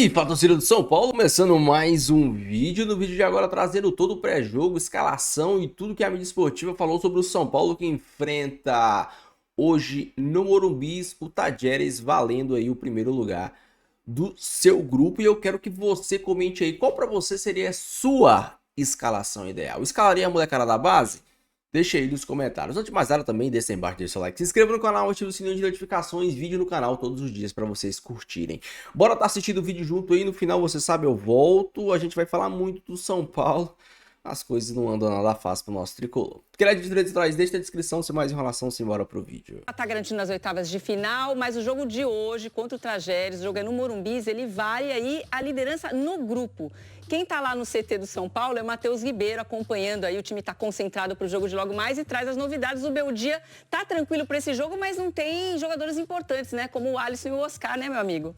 E fala, torcida do São Paulo, começando mais um vídeo. No vídeo de agora trazendo todo o pré-jogo, escalação e tudo que a mídia esportiva falou sobre o São Paulo que enfrenta hoje no Morumbi o Tajeres, valendo aí o primeiro lugar do seu grupo. E eu quero que você comente aí qual para você seria a sua escalação ideal. Escalaria a molecada da base? Deixa aí nos comentários. Antes de mais nada também, deixa aí embaixo, deixa o like, se inscreva no canal, ative o sininho de notificações, vídeo no canal todos os dias para vocês curtirem. Bora tá assistindo o vídeo junto aí, no final você sabe eu volto, a gente vai falar muito do São Paulo, as coisas não andam nada fácil pro nosso tricolor. Queria de direitos atrás, deixa na descrição, sem mais enrolação, simbora pro vídeo. Tá garantindo as oitavas de final, mas o jogo de hoje contra o Tajeres, o jogo é no Morumbi, ele vale aí a liderança no grupo. Quem tá lá no CT do São Paulo é o Matheus Ribeiro, acompanhando aí, o time tá concentrado pro jogo de logo mais e traz as novidades. O Beldia tá tranquilo para esse jogo, mas não tem jogadores importantes, né, como o Alisson e o Oscar, né, meu amigo?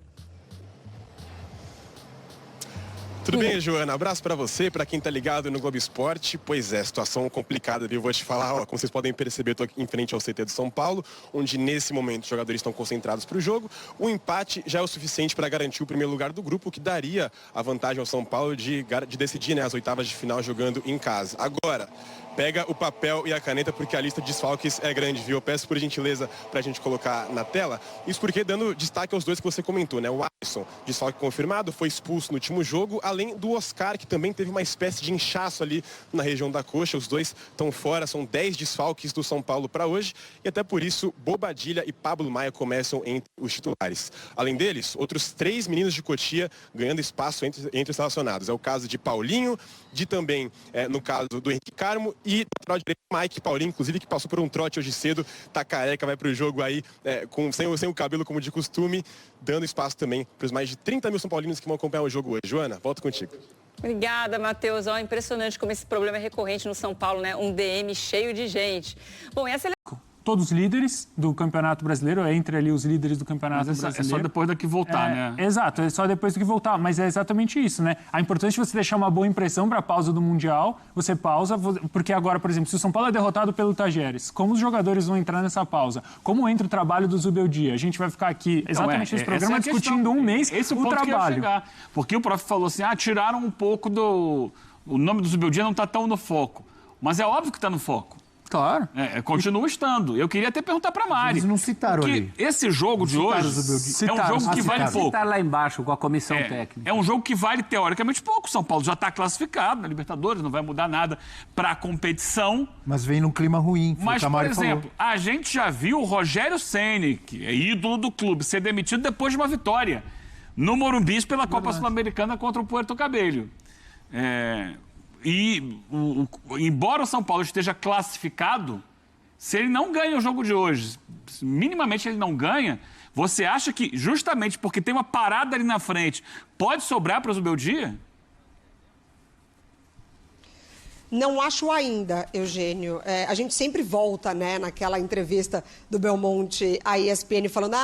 Tudo bem, Joana? Abraço pra você, pra quem tá ligado no Globo Esporte. Pois é, situação complicada, viu? Vou te falar, ó, como vocês podem perceber, eu tô aqui em frente ao CT do São Paulo, onde nesse momento os jogadores estão concentrados pro jogo. O empate já é o suficiente para garantir o primeiro lugar do grupo, que daria a vantagem ao São Paulo de decidir, né, as oitavas de final jogando em casa. Agora, pega o papel e a caneta, porque a lista de desfalques é grande, viu? Eu peço por gentileza pra gente colocar na tela. Isso porque dando destaque aos dois que você comentou, né? O Alisson, desfalque confirmado, foi expulso no último jogo, além do Oscar, que também teve uma espécie de inchaço ali na região da coxa. Os dois estão fora, são 10 desfalques do São Paulo para hoje, e até por isso Bobadilla e Pablo Maia começam entre os titulares. Além deles, outros 3 meninos de Cotia ganhando espaço entre os relacionados. É o caso de Paulinho, de também, no caso do Henrique Carmo, e lateral direito Mike Paulinho, inclusive, que passou por um trote hoje cedo, tá careca, vai pro jogo aí sem o cabelo como de costume, dando espaço também para os mais de 30 mil São Paulinos que vão acompanhar o jogo hoje. Joana, volto contigo. Obrigada, Matheus. Ó, impressionante como esse problema é recorrente no São Paulo, né? Um DM cheio de gente. Bom, e a seleção... Todos líderes do Campeonato Brasileiro, entre ali os líderes do Campeonato Brasileiro. É só depois daqui voltar, né? Exato, é só depois do que voltar, mas é exatamente isso, né? A importância de você deixar uma boa impressão para a pausa do Mundial, você pausa, porque agora, por exemplo, se o São Paulo é derrotado pelo Tajeres, como os jogadores vão entrar nessa pausa? Como entra o trabalho do Zubeldia? A gente vai ficar aqui, exatamente nesse programa, discutindo um mês esse o trabalho. Porque o prof falou assim, tiraram um pouco do... O nome do Zubeldia não está tão no foco, mas é óbvio que está no foco. Claro. Continua estando. Eu queria até perguntar para a Mari. Eles não citaram ali. Esse jogo de hoje é um jogo que vale pouco. Citaram lá embaixo com a comissão técnica. É um jogo que vale teoricamente pouco. O São Paulo já está classificado na Libertadores, não vai mudar nada para a competição. Mas vem num clima ruim. Mas, por exemplo, a gente já viu o Rogério Ceni, que é ídolo do clube, ser demitido depois de uma vitória no Morumbi pela Copa Sul-Americana contra o Puerto Cabello. Embora o São Paulo esteja classificado, se ele não ganha o jogo de hoje, minimamente ele não ganha, você acha que, justamente porque tem uma parada ali na frente, pode sobrar para o Zubeldia? Não acho ainda, Eugênio. A gente sempre volta, né, naquela entrevista do Belmonte à ESPN falando,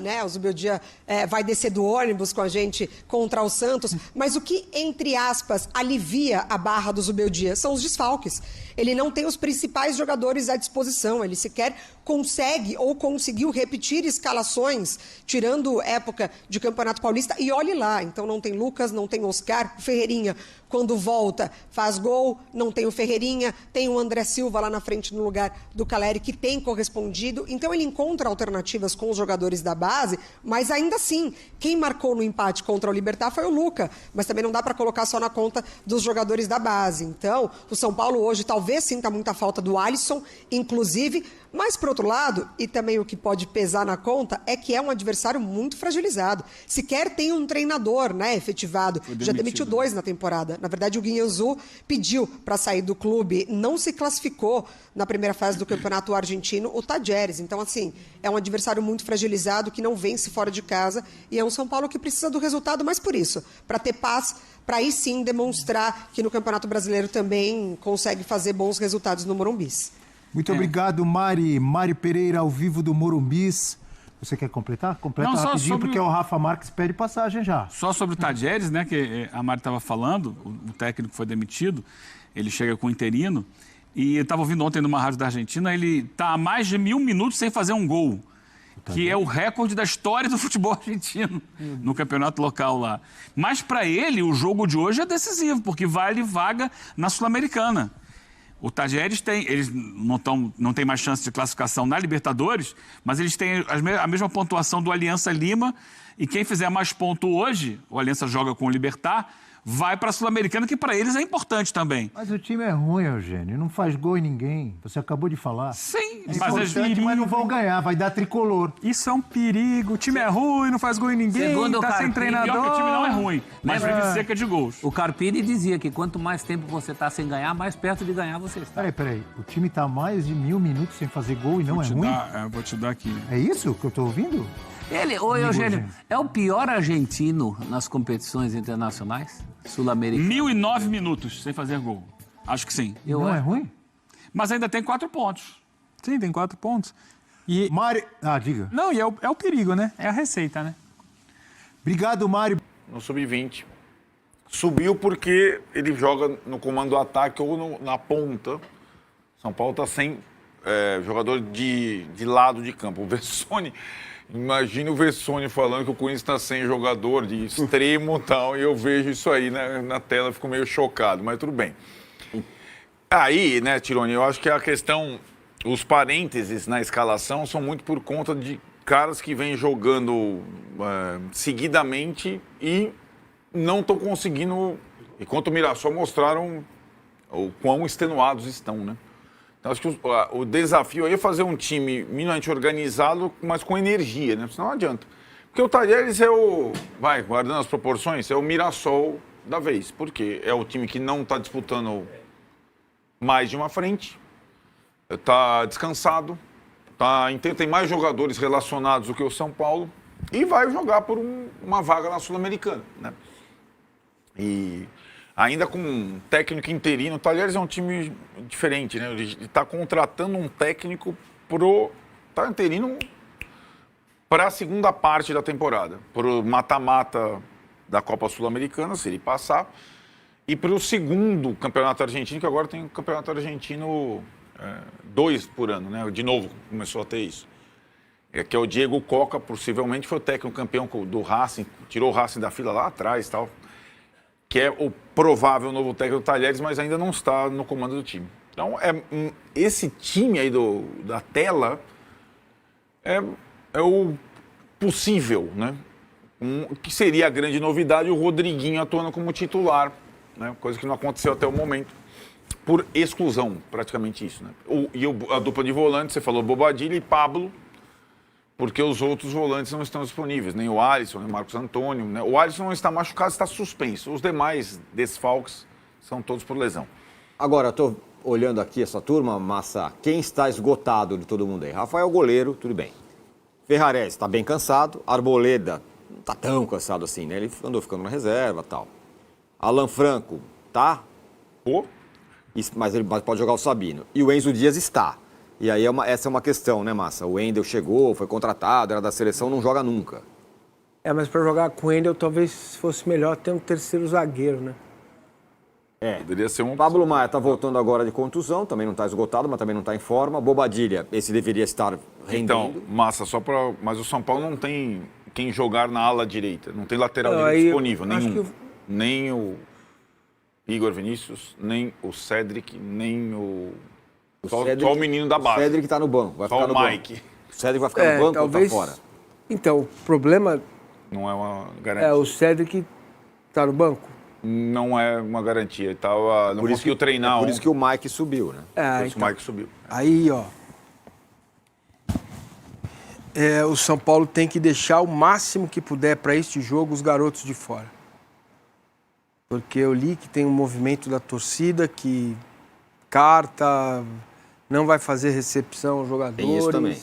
né, o Zubeldia vai descer do ônibus com a gente contra o Santos. Mas o que, entre aspas, alivia a barra do Zubeldia são os desfalques. Ele não tem os principais jogadores à disposição. Ele sequer consegue ou conseguiu repetir escalações, tirando época de Campeonato Paulista. E olhe lá, então não tem Lucas, não tem Oscar, Ferreirinha, quando volta, faz gol, não tem o Ferreirinha, tem o André Silva lá na frente no lugar do Caleri, que tem correspondido. Então ele encontra alternativas com os jogadores da base, mas ainda assim, quem marcou no empate contra o Libertad foi o Luca, mas também não dá para colocar só na conta dos jogadores da base. Então, o São Paulo hoje talvez sinta muita falta do Alisson, inclusive, mas, por outro lado, e também o que pode pesar na conta, é que é um adversário muito fragilizado. Sequer tem um treinador, né, efetivado. Já demitiu 2 na temporada. Na verdade, o Guianzu pediu para sair do clube, não se classificou na primeira fase do Campeonato Argentino, o Tajeres. Então, assim, é um adversário muito fragilizado, que não vence fora de casa, e é um São Paulo que precisa do resultado, mas por isso, para ter paz, para aí sim demonstrar que no Campeonato Brasileiro também consegue fazer bons resultados no Morumbi. Muito obrigado, Mari. Mari Pereira, ao vivo do Morumbis. Você quer completar? Completa rapidinho, porque o Rafa Marques pede passagem já. Só sobre o Tajeres, né, que a Mari estava falando, o técnico foi demitido, ele chega com o interino, e eu estava ouvindo ontem numa rádio da Argentina, ele está há mais de 1000 minutos sem fazer um gol. que é o recorde da história do futebol argentino no campeonato local lá. Mas para ele, o jogo de hoje é decisivo, porque vale vaga na Sul-Americana. O Talleres eles não têm mais chance de classificação na Libertadores, mas eles têm a mesma pontuação do Aliança Lima, e quem fizer mais ponto hoje, o Aliança joga com o Libertad, vai para a Sul-Americana, que para eles é importante também. Mas o time é ruim, Eugênio. Não faz gol em ninguém. Você acabou de falar. Sim, mas não vão ganhar. Vai dar tricolor. Isso é um perigo. O time é ruim, não faz gol em ninguém, Segundo tá sem treinador. Pior que o time não é ruim, mas vive seca de gols. O Carpini dizia que quanto mais tempo você tá sem ganhar, mais perto de ganhar você está. Peraí. O time tá mais de 1000 minutos sem fazer gol e não é ruim? Vou te dar aqui. É isso que eu tô ouvindo? Eugênio, é o pior argentino nas competições internacionais sul-americanas? 1009 minutos sem fazer gol. Acho que sim. Não é ruim? Mas ainda tem 4 pontos. Sim, tem 4 pontos. E... Mário... diga. Não, e é o perigo, né? É a receita, né? Obrigado, Mário. No sub-20. Subiu porque ele joga no comando do ataque ou na ponta. São Paulo está sem jogador de lado de campo. O Vessone... Imagina o Vessone falando que o Corinthians está sem jogador de extremo e tal, e eu vejo isso aí na tela, fico meio chocado, mas tudo bem. Aí, né, Tironi, eu acho que a questão, os parênteses na escalação são muito por conta de caras que vêm jogando seguidamente e não estão conseguindo, enquanto o Mirassol mostraram o quão extenuados estão, né? Então, acho que o desafio aí é fazer um time minimamente organizado, mas com energia, né? Senão não adianta. Porque o Talleres guardando as proporções, é o Mirassol da vez. Por quê? É o time que não está disputando mais de uma frente, está descansado, tem mais jogadores relacionados do que o São Paulo e vai jogar por uma vaga na Sul-Americana, né? E... ainda com um técnico interino, o Talleres é um time diferente, né? Ele está contratando um técnico interino para a segunda parte da temporada, para o mata-mata da Copa Sul-Americana, se ele passar, e para o segundo campeonato argentino, que agora tem o campeonato argentino 2 por ano, né? De novo começou a ter isso. Que é o Diego Coca, possivelmente foi o técnico campeão do Racing, tirou o Racing da fila lá atrás e tal, que é o provável novo técnico do Talleres, mas ainda não está no comando do time. Então, esse time aí da tela é o possível, né? Que seria a grande novidade, o Rodriguinho atuando como titular, né? Coisa que não aconteceu até o momento, por exclusão, praticamente isso, né? A dupla de volantes, você falou Bobadilla e Pablo, porque os outros volantes não estão disponíveis, nem o Alisson, nem o Marcos Antônio, né? O Alisson não está machucado, está suspenso. Os demais desfalques são todos por lesão. Agora, estou olhando aqui essa turma, Massa, quem está esgotado de todo mundo aí? Rafael goleiro, tudo bem. Ferrarese está bem cansado, Arboleda não está tão cansado assim, né? Ele andou ficando na reserva e tal. Alan Franco, tá? Mas ele pode jogar o Sabino. E o Enzo Dias está. E aí essa é uma questão, né, Massa? O Wendel chegou, foi contratado, era da seleção, não joga nunca. Mas para jogar com o Wendel talvez fosse melhor ter um terceiro zagueiro, né? Poderia ser um... Pablo Maia está voltando agora de contusão, também não está esgotado, mas também não está em forma. Bobadilla, esse deveria estar rendendo. Então, Massa, mas o São Paulo não tem quem jogar na ala direita. Não tem lateral direito disponível, nenhum. Nem o Igor Vinícius, nem o Cedric, nem só o menino da base. O Cedric está no banco, vai ficar no banco. Mike. O Cedric vai ficar no banco talvez... ou está fora? Então, o problema... Não é uma garantia. O Cedric está no banco? Não é uma garantia. Não conseguiu treinar. Por isso que o Mike subiu, né? Por isso que o Mike subiu. Aí, o São Paulo tem que deixar o máximo que puder para este jogo os garotos de fora. Porque eu li que tem um movimento da torcida que carta, não vai fazer recepção aos jogadores. Tem isso também.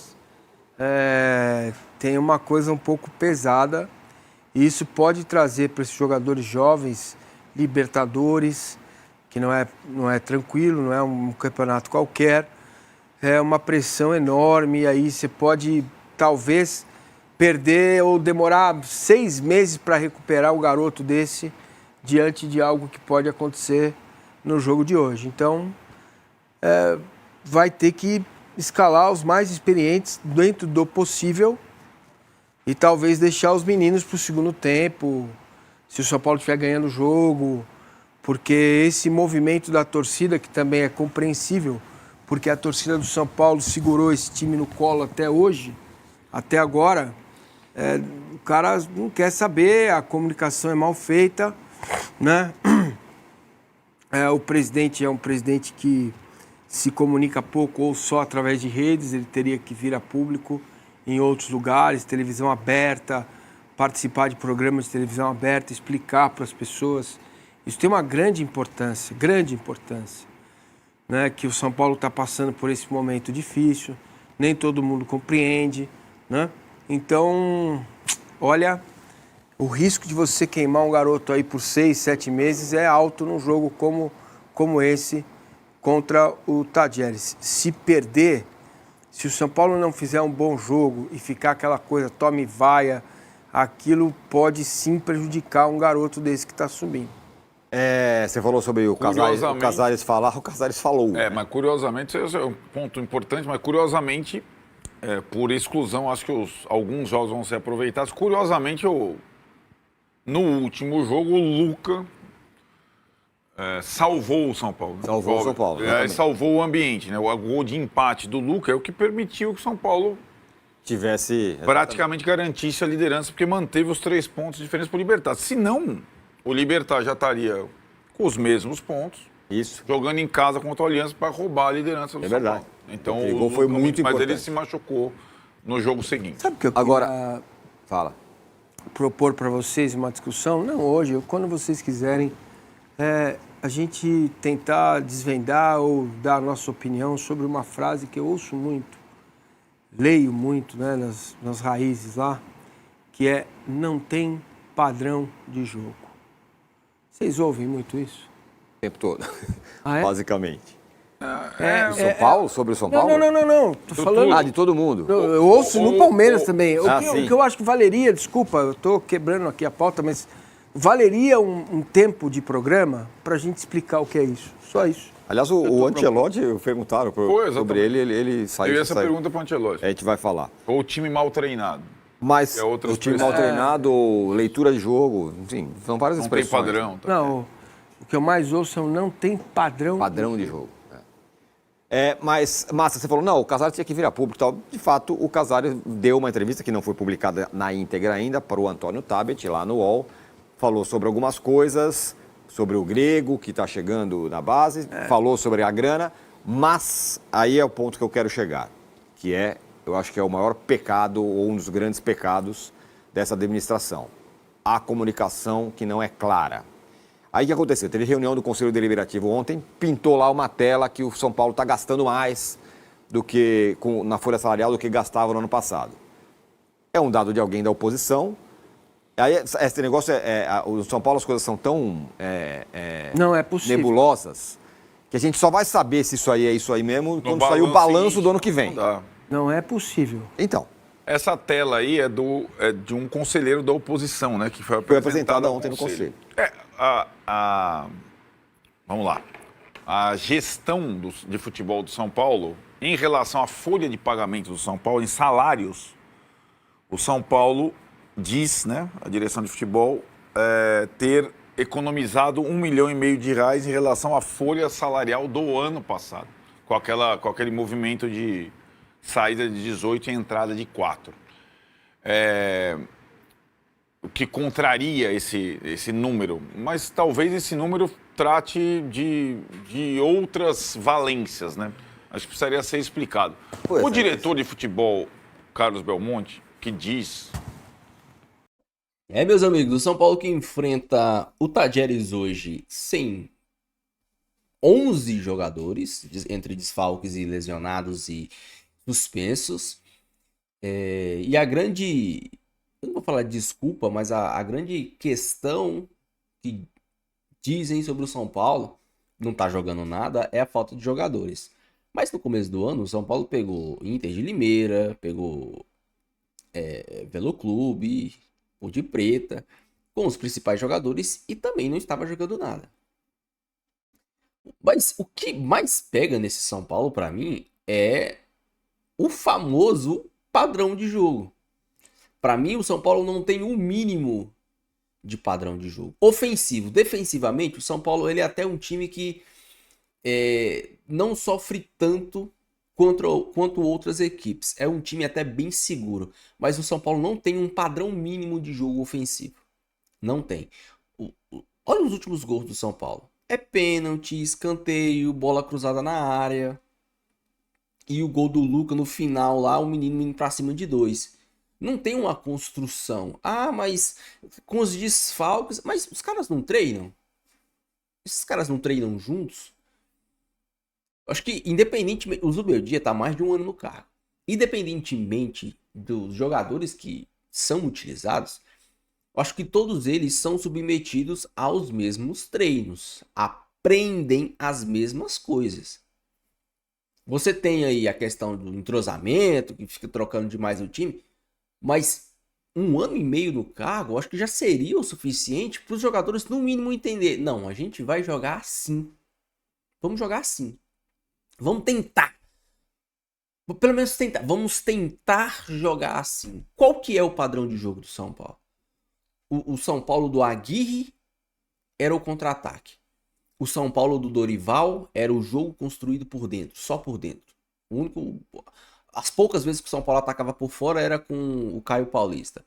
Tem uma coisa um pouco pesada. E isso pode trazer para esses jogadores jovens, Libertadores, que não é tranquilo, não é um campeonato qualquer. É uma pressão enorme, e aí você pode, talvez, perder ou demorar 6 meses para recuperar o garoto desse diante de algo que pode acontecer no jogo de hoje. Então, vai ter que escalar os mais experientes dentro do possível e talvez deixar os meninos para o segundo tempo, se o São Paulo estiver ganhando o jogo, porque esse movimento da torcida, que também é compreensível, porque a torcida do São Paulo segurou esse time no colo até hoje, até agora, o cara não quer saber, a comunicação é mal feita, né? O presidente é um presidente que se comunica pouco ou só através de redes, ele teria que vir a público em outros lugares, televisão aberta, participar de programas de televisão aberta, explicar para as pessoas. Isso tem uma grande importância, né? Que o São Paulo está passando por esse momento difícil, nem todo mundo compreende, né? Então, olha, o risco de você queimar um garoto aí por 6, 7 meses é alto num jogo como esse contra o Tajeres. Se perder, se o São Paulo não fizer um bom jogo e ficar aquela coisa tome e vaia, aquilo pode sim prejudicar um garoto desse que está subindo. Você falou sobre o Casares falar, o Casares falou. Mas curiosamente, esse é um ponto importante, mas curiosamente, por exclusão, acho que alguns jogos vão ser aproveitados. Curiosamente, no último jogo, o Luca salvou o São Paulo. Salvou o São Paulo. Salvou o ambiente, né? O gol de empate do Luca é o que permitiu que o São Paulo tivesse praticamente garantisse a liderança, porque manteve os 3 pontos de diferença para o Libertad. Se não, o Libertad já estaria com os mesmos pontos, jogando em casa contra o Aliança para roubar a liderança do São Paulo. Então, o gol foi muito importante. Mas ele se machucou no jogo seguinte. Sabe o que eu agora fala? Propor para vocês uma discussão? Não hoje, quando vocês quiserem, a gente tentar desvendar ou dar a nossa opinião sobre uma frase que eu ouço muito, leio muito, né, nas raízes lá, que é: não tem padrão de jogo. Vocês ouvem muito isso? O tempo todo, basicamente. São Paulo? Sobre o São Paulo? Não. Tô falando... de todo mundo. Eu ouço no Palmeiras também. O que eu acho que valeria, desculpa, eu tô quebrando aqui a pauta, mas valeria um tempo de programa para a gente explicar o que é isso. Só isso. Aliás, o Ancelotti, perguntaram sobre ele saiu. Eu essa pergunta para o Ancelotti. A gente vai falar. Ou o time mal treinado. Mas o time mal treinado, leitura de jogo, enfim, são várias expressões. Não tem padrão. Não, o que eu mais ouço não tem padrão. Padrão de jogo. Mas, Massa, você falou, não, o Casares tinha que vir a público e tal. De fato, o Casares deu uma entrevista que não foi publicada na íntegra ainda para o Antônio Tabet, lá no UOL. Falou sobre algumas coisas, sobre o grego que está chegando na base, falou sobre a grana, mas aí é o ponto que eu quero chegar, que eu acho que é o maior pecado ou um dos grandes pecados dessa administração. A comunicação que não é clara. Aí o que aconteceu? Teve reunião do Conselho Deliberativo ontem, pintou lá uma tela que o São Paulo está gastando mais do que na folha salarial do que gastava no ano passado. É um dado de alguém da oposição. Aí esse negócio o São Paulo as coisas são tão não é possível. Nebulosas que a gente só vai saber se isso aí é isso aí mesmo quando sair o balanço do ano que vem. Não é possível. Então. Essa tela aí é de um conselheiro da oposição, né? Que foi apresentada ontem no Conselho. Vamos lá. A gestão de futebol do São Paulo, em relação à folha de pagamento do São Paulo, em salários, o São Paulo diz, né, a direção de futebol, ter economizado R$1,5 milhão de reais em relação à folha salarial do ano passado, com aquele movimento de saída de 18 e entrada de 4. O que contraria esse número, mas talvez esse número trate de outras valências, né? Acho que precisaria ser explicado. O diretor de futebol, Carlos Belmonte, que diz... Meus amigos, o São Paulo que enfrenta o Tajeres hoje sem 11 jogadores, entre desfalques e lesionados e suspensos. E a grande... Eu não vou falar de desculpa, mas a grande questão que dizem sobre o São Paulo, não tá jogando nada, é a falta de jogadores. Mas no começo do ano, o São Paulo pegou Inter de Limeira, pegou Velo Clube, Ponte Preta, com os principais jogadores e também não estava jogando nada. Mas o que mais pega nesse São Paulo, para mim, é o famoso padrão de jogo. Para mim, o São Paulo não tem o mínimo de padrão de jogo. Ofensivo, defensivamente, o São Paulo ele é até um time que não sofre tanto quanto outras equipes. É um time até bem seguro. Mas o São Paulo não tem um padrão mínimo de jogo ofensivo. Não tem. Olha os últimos gols do São Paulo. É pênalti, escanteio, bola cruzada na área. E o gol do Luca no final lá, o menino indo pra cima de 2. Não tem uma construção. Ah, mas com os desfalques... Mas os caras não treinam? Esses caras não treinam juntos? Acho que, independentemente... O Zubeldia está mais de um ano no cargo. Independentemente dos jogadores que são utilizados, acho que todos eles são submetidos aos mesmos treinos. Aprendem as mesmas coisas. Você tem aí a questão do entrosamento, que fica trocando demais o time. Mas 1 ano e meio no cargo, acho que já seria o suficiente para os jogadores, no mínimo, entender. Não, a gente vai jogar assim. Vamos jogar assim. Vamos tentar. Pelo menos tentar. Vamos tentar jogar assim. Qual que é o padrão de jogo do São Paulo? O São Paulo do Aguirre era o contra-ataque. O São Paulo do Dorival era o jogo construído por dentro, só por dentro. As poucas vezes que o São Paulo atacava por fora era com o Caio Paulista.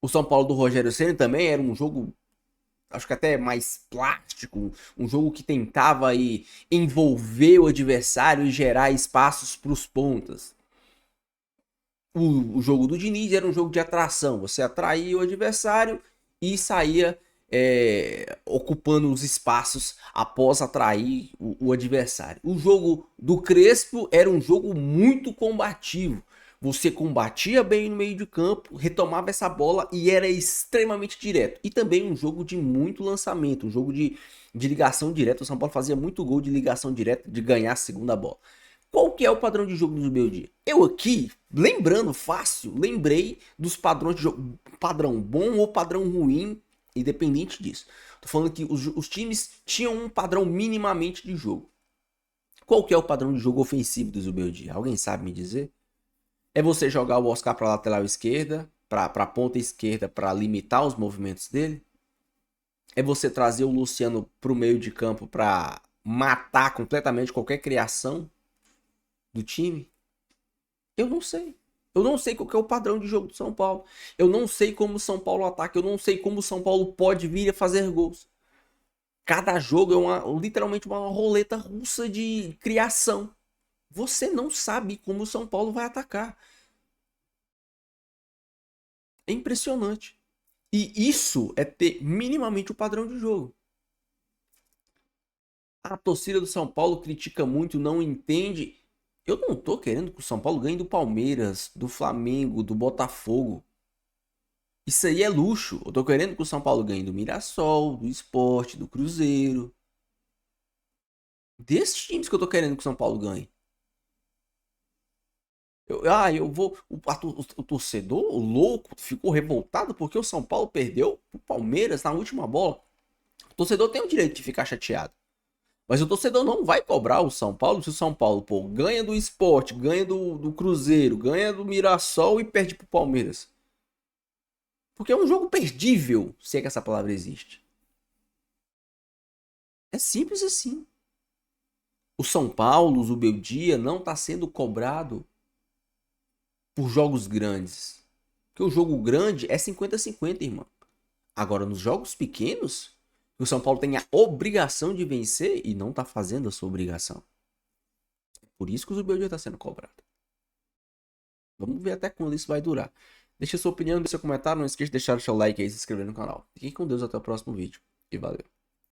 O São Paulo do Rogério Ceni também era um jogo, acho que até mais plástico, um jogo que tentava aí envolver o adversário e gerar espaços para os pontas. O jogo do Diniz era um jogo de atração, você atraía o adversário e saía ocupando os espaços após atrair o adversário. O jogo do Crespo era um jogo muito combativo. Você combatia bem no meio de campo, retomava essa bola e era extremamente direto. E também um jogo de muito lançamento, um jogo de ligação direta. O São Paulo fazia muito gol de ligação direta, de ganhar a segunda bola. Qual que é o padrão de jogo do Zubeldia? Eu aqui, lembrando fácil, lembrei dos padrões de jogo, padrão bom ou padrão ruim, independente disso. Tô falando que os times tinham um padrão minimamente de jogo. Qual que é o padrão de jogo ofensivo do Zubeldia? Alguém sabe me dizer? É você jogar o Oscar para lateral esquerda, para ponta esquerda, para limitar os movimentos dele? É você trazer o Luciano para o meio de campo para matar completamente qualquer criação do time? Eu não sei. Eu não sei qual que é o padrão de jogo do São Paulo. Eu não sei como o São Paulo ataca. Eu não sei como o São Paulo pode vir a fazer gols. Cada jogo é literalmente uma roleta russa de criação. Você não sabe como o São Paulo vai atacar. É impressionante. E isso é ter minimamente o padrão de jogo. A torcida do São Paulo critica muito, não entende. Eu não tô querendo que o São Paulo ganhe do Palmeiras, do Flamengo, do Botafogo. Isso aí é luxo. Eu tô querendo que o São Paulo ganhe do Mirassol, do Sport, do Cruzeiro. Desses times que eu tô querendo que o São Paulo ganhe. O torcedor, o louco, ficou revoltado porque o São Paulo perdeu pro Palmeiras na última bola. O torcedor tem o direito de ficar chateado. Mas o torcedor não vai cobrar o São Paulo se o São Paulo ganha do Sport, ganha do Cruzeiro, ganha do Mirassol e perde pro Palmeiras. Porque é um jogo perdível, se é que essa palavra existe. É simples assim. O São Paulo, o Zubeldia, não está sendo cobrado por jogos grandes. Porque o jogo grande é 50-50, irmão. Agora, nos jogos pequenos, o São Paulo tem a obrigação de vencer e não está fazendo a sua obrigação. É por isso que o Zubeldia está sendo cobrado. Vamos ver até quando isso vai durar. Deixa sua opinião, deixa seu comentário. Não esqueça de deixar o seu like aí e se inscrever no canal. Fiquem com Deus, até o próximo vídeo. E valeu.